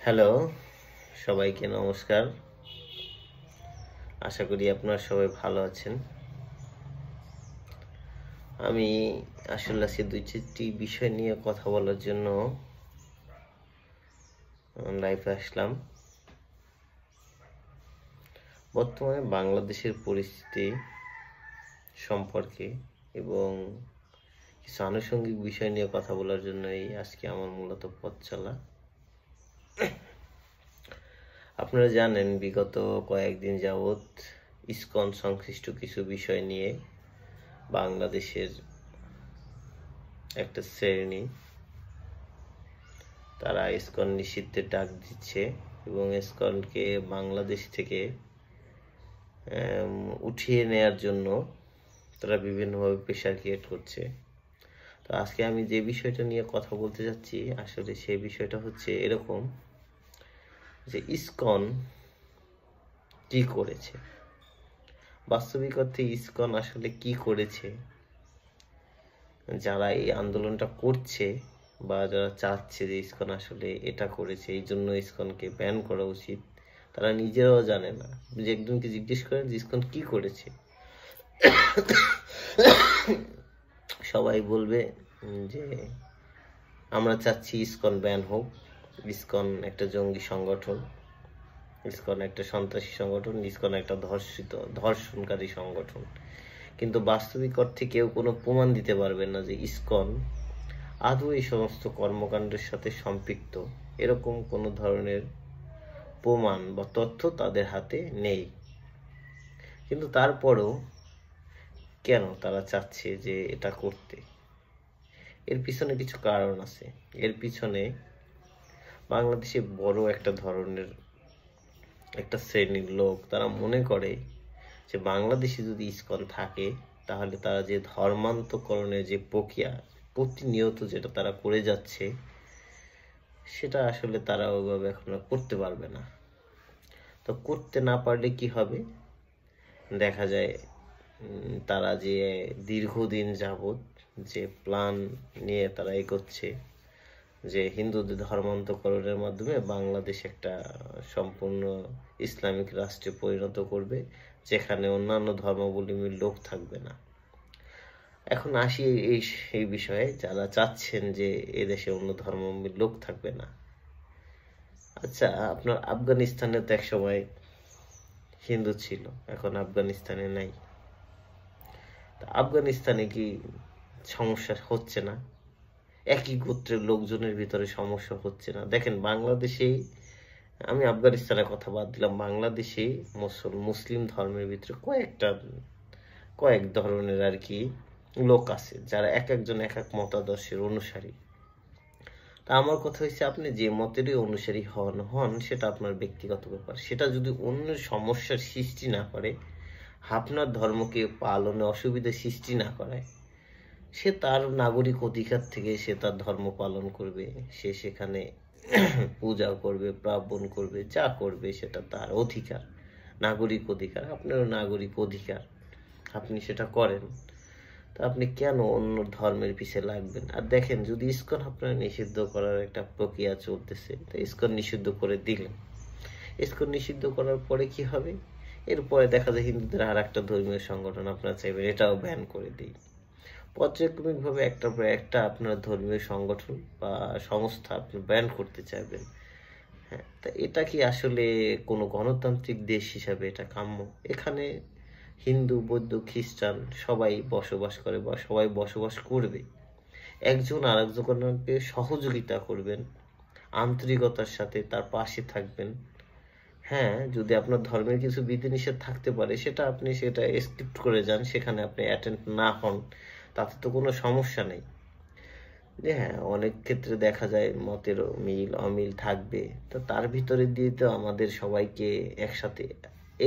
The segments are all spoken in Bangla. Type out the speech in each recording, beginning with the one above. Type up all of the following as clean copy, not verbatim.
হ্যালো, সবাইকে নমস্কার। আশা করি আপনারা সবাই ভালো আছেন। আমি আসলে আজকে ২-৪টি বিষয় নিয়ে কথা বলার জন্য লাইভে আসলাম। বর্তমানে বাংলাদেশের পরিস্থিতি সম্পর্কে এবং কিছু আনুষঙ্গিক বিষয় নিয়ে কথা বলার জন্যই আজকে আমার মূলত পথ চলা। আপনারা জানেন বিগত কয়েকদিন যাবৎ ইসকন সংশ্লিষ্ট কিছু বিষয় নিয়ে বাংলাদেশের একটা শ্রেণী তারা ইসকন নিষিদ্ধের ডাক দিচ্ছে এবং ইসকনকে বাংলাদেশ থেকে উঠিয়ে নেয়ার জন্য তারা বিভিন্নভাবে প্রেশার ক্রিয়েট করছে। তো আজকে আমি যে বিষয়টা নিয়ে কথা বলতে যাচ্ছি আসলে সেই বিষয়টা হচ্ছে এরকম যে ইসকন কি করেছে, বাস্তবিক অর্থে ইসকন আসলে কি করেছে। যারা এই আন্দোলনটা করছে বা যারা চাচ্ছে যে ইসকন আসলে এটা করেছে এই জন্য ইসকনকে ব্যান করা উচিত, তারা নিজেরাও জানে না। যে একজনকে জিজ্ঞেস করেন যে ইসকন কি করেছে, সবাই বলবে যে আমরা চাচ্ছি ইসকন ব্যান হোক, ইসকন একটা জঙ্গি সংগঠন, ইসকন একটা সন্ত্রাসী সংগঠন, ইসকন একটা ধর্ষণকারী সংগঠন। কিন্তু বাস্তবিক অর্থে কেউ কোনো প্রমাণ দিতে পারবে না যে ইসকন আদৌ এই সমস্ত কর্মকাণ্ডের সাথে সম্পৃক্ত। এরকম কোনো ধরনের প্রমাণ বা তথ্য তাদের হাতে নেই। কিন্তু তারপরেও কেন তারা চাচ্ছে যে এটা করতে, এর পিছনে কিছু কারণ আছে। এর পিছনে বাংলাদেশে বড় একটা ধরনের একটা শ্রেণীর লোক তারা মনে করে যে বাংলাদেশে যদি ইসকন থাকে তাহলে তারা যে ধর্মান্তকরণের যে প্রক্রিয়া প্রতিনিয়ত যেটা তারা করে যাচ্ছে সেটা আসলে তারা ওইভাবে এখন করতে পারবে না। তো করতে না পারলে কি হবে, দেখা যায় তারা যে দীর্ঘদিন যাবৎ যে প্ল্যান নিয়ে তারা এগোচ্ছে যে হিন্দুদের ধর্মান্তকরণের মাধ্যমে বাংলাদেশ একটা সম্পূর্ণ ইসলামিক রাষ্ট্রে পরিণত করবে, যেখানে অন্যান্য ধর্মাবলম্বীর লোক থাকবে না। এখন আসি এই বিষয়ে, যারা চাচ্ছেন যে এদেশে অন্য ধর্মাবলম্বীর লোক থাকবে না। আচ্ছা, আপনার আফগানিস্তানে তো এক সময় হিন্দু ছিল, এখন আফগানিস্তানে নাই। আফগানিস্তানে কি সমস্যা হচ্ছে না? একই গোত্রের লোকজনের ভিতরে সমস্যা হচ্ছে না? দেখেন বাংলাদেশে, আমি আফগানিস্তানের কথা বাদ দিলাম, বাংলাদেশে মুসলিম ধর্মের ভিতরে কয়েক ধরনের আর কি লোক আছে যারা এক একজন এক এক মতাদর্শের অনুসারী। তা আমার কথা হচ্ছে আপনি যে মতেরই অনুসারী হন সেটা আপনার ব্যক্তিগত ব্যাপার। সেটা যদি অন্যের সমস্যার সৃষ্টি না করে, আপনার ধর্মকে পালনে অসুবিধা সৃষ্টি না করায়, সে তার নাগরিক অধিকার থেকে সে তার ধর্ম পালন করবে, সে সেখানে পূজা করবে, প্রার্থনা করবে, যা করবে সেটা তার অধিকার, নাগরিক অধিকার। আপনারও নাগরিক অধিকার, আপনি সেটা করেন। তা আপনি কেন অন্য ধর্মের পিছে লাগবেন? আর দেখেন, যদি ইসকন আপনার নিষিদ্ধ করার একটা প্রক্রিয়া চলতেছে, তো ইসকন নিষিদ্ধ করে দিলেন, ইসকন নিষিদ্ধ করার পরে কি হবে? এরপরে দেখা যায় হিন্দুদের আর একটা ধর্মীয় সংগঠন আপনারা চাইবেন এটাও ব্যান করে দিই। পর্যায়ক্রমিকভাবে একটার পর একটা আপনার ধর্মীয় সংগঠন বা সংস্থা আপনি ব্যান করতে চাইবেন। হ্যাঁ, তা এটা কি আসলে কোনো গণতান্ত্রিক দেশ হিসাবে এটা কাম্য? এখানে হিন্দু, বৌদ্ধ, খ্রিস্টান সবাই বসবাস করে বা সবাই বসবাস করবে। একজন আরেকজনকে সহযোগিতা করবেন, আন্তরিকতার সাথে তার পাশে থাকবেন। হ্যাঁ, যদি আপনার ধর্মের কিছু বিধিনিষেধ থাকতে পারে সেটা আপনি সেটা স্কিপ করে যান, সেখানে আপনি অ্যাটেন্ড না হন, তাতে তো কোনো সমস্যা নেই। যে হ্যাঁ, অনেক ক্ষেত্রে দেখা যায় মতের মিল অমিল থাকবে, তো তার ভিতরে দিয়ে তো আমাদের সবাইকে একসাথে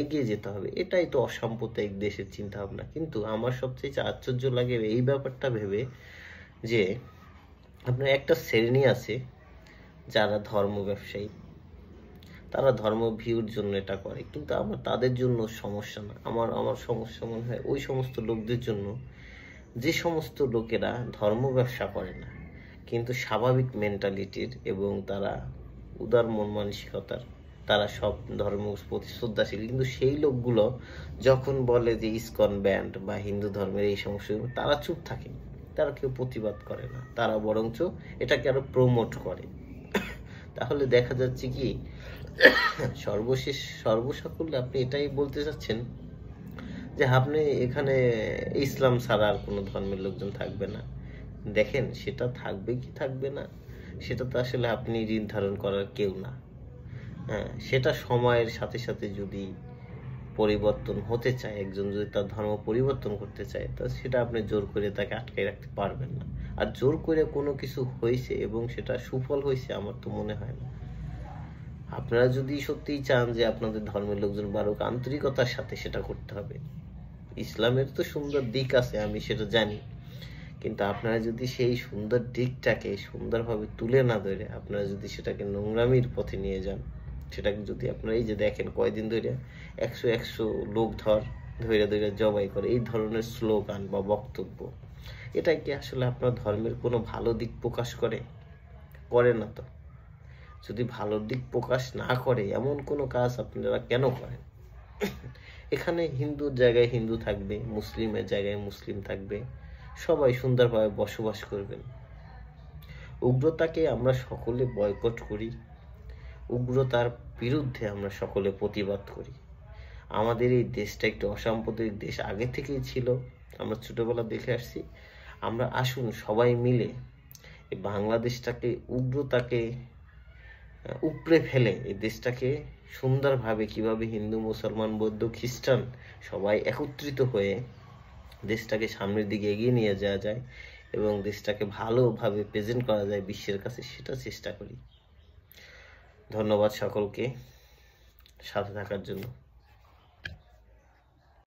এগিয়ে যেতে হবে। এটাই তো অসাম্প্রদায়িক দেশের চিন্তা ভাবনা। কিন্তু আমার সবচেয়ে আশ্চর্য লাগে এই ব্যাপারটা ভেবে যে আপনার একটা শ্রেণী আছে যারা ধর্ম ব্যবসায়ী, তারা ধর্ম ভিউর জন্য এটা করে, কিন্তু আমার তাদের জন্য সমস্যা না। আমার সমস্যা মনে হয় ওই সমস্ত লোকদের জন্য যে সমস্ত লোকেরা ধর্ম ব্যবসা করে না কিন্তু স্বাভাবিক মেন্টালিটির এবং তারা উদার মন মানসিকতার, তারা সব ধর্মের প্রতি শ্রদ্ধাশীল। কিন্তু সেই লোকগুলো যখন বলে যে ইসকন ব্যান্ড বা হিন্দু ধর্মের এই সমস্যা, তারা চুপ থাকে, তারা কেউ প্রতিবাদ করে না, তারা বরঞ্চ এটাকে আরো প্রমোট করে। তাহলে দেখা যাচ্ছে কি, সর্বশেষ সর্বসাকুল্যে আপনি এটাই বলতে চাচ্ছেন যে আপনি এখানে ইসলাম ছাড়া আর কোনো ধর্মের লোকজন থাকবে না। দেখেন, সেটা থাকবে কি থাকবে না সেটা তো আসলে আপনি নির্ধারণ করার কেউ না। হ্যাঁ, সেটা সময়ের সাথে সাথে যদি পরিবর্তন হতে চায়, একজন যদি তার ধর্ম পরিবর্তন করতে চায়, তা সেটা আপনি জোর করে তাকে আটকায় রাখতে পারবেন না। আর জোর করে কোনো কিছু হয়েছে এবং সেটা সুফল হয়েছে আমার তো মনে হয় না। আপনারা যদি সত্যিই চান যে আপনাদের ধর্মের লোকজন বাড়ুক, আন্তরিকতার সাথে সেটা করতে হবে। ইসলামের তো সুন্দর দিক আছে, আমি সেটা জানি, কিন্তু আপনারা যদি সেই সুন্দর দিকটাকে সুন্দরভাবে তুলে না ধরে আপনারা যদি সেটাকে নোংরামির পথে নিয়ে যান, সেটাকে যদি আপনারা এই যে দেখেন কয়দিন ধরে 100 লোক ধরে ধরে জবাই করে, এই ধরনের স্লোগান বা বক্তব্য, এটা কি আসলে আপনার ধর্মের কোনো ভালো দিক প্রকাশ করে? করে না তো। যদি ভালো দিক প্রকাশ না করে এমন কোনো কাজ আপনারা কেন করেন? এখানে হিন্দুর জায়গায় হিন্দু থাকবে, মুসলিমের জায়গায় মুসলিম থাকবে, সবাই সুন্দরভাবে বসবাস করবেন। উগ্রতাকে আমরা সকলে বয়কট করি, উগ্রতার বিরুদ্ধে আমরা সকলে প্রতিবাদ করি। আমাদের এই দেশটা একটি অসাম্প্রদায়িক দেশ আগে থেকেই ছিল, আমরা ছোটবেলা দেখে আসছি। আমরা আসুন সবাই মিলে এই বাংলাদেশটাকে, উগ্রতাকে উপড়ে ফেলে এই দেশটাকে সুন্দরভাবে কিভাবে হিন্দু, মুসলমান, বৌদ্ধ, খ্রিস্টান সবাই একত্রিত হয়ে দেশটাকে সামনের দিকে এগিয়ে নিয়ে যাওয়া যায় এবং দেশটাকে ভালোভাবে প্রেজেন্ট করা যায় বিশ্বের কাছে, সেটা চেষ্টা করি। ধন্যবাদ সকলকে সাথে থাকার জন্য।